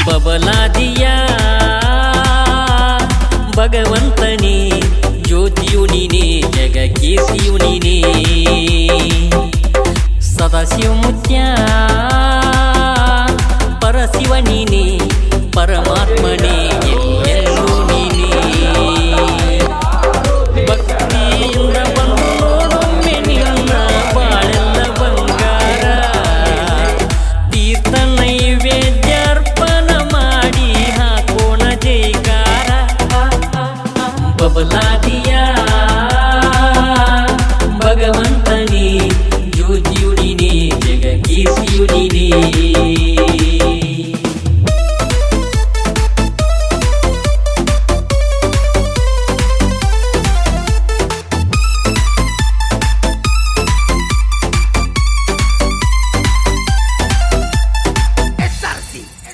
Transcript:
ಬಬಲಾದಿಯ ಭಗವಂತನೇ ಜ್ಯೋತಿಯು ನೀನೇ ಜಗ ಕೀರ್ತಿಯು ನೀನೇ ಸದಾಶಿವಮೂರ್ತ್ಯ ಪರಶಿವ ನೀನೇ ಪರಮಾತ್ಮನೇ ಎಲ್ಲೆಲ್ಲೂ ನೀನೇ ಭಕ್ತಿಯಿಂದ ಬಂದು ನೋಡೊಮ್ಮೆ ನಿನ್ನ ಬಾಳೆಲ್ಲ ಬಂಗಾರ ತೀರ್ಥ ನೈವೇದ್ಯಾರ್ಪಣ ಮಾಡಿ ಹಾಕೋಣ ಜೈಕಾರ ಬಬಲಾದಿಯ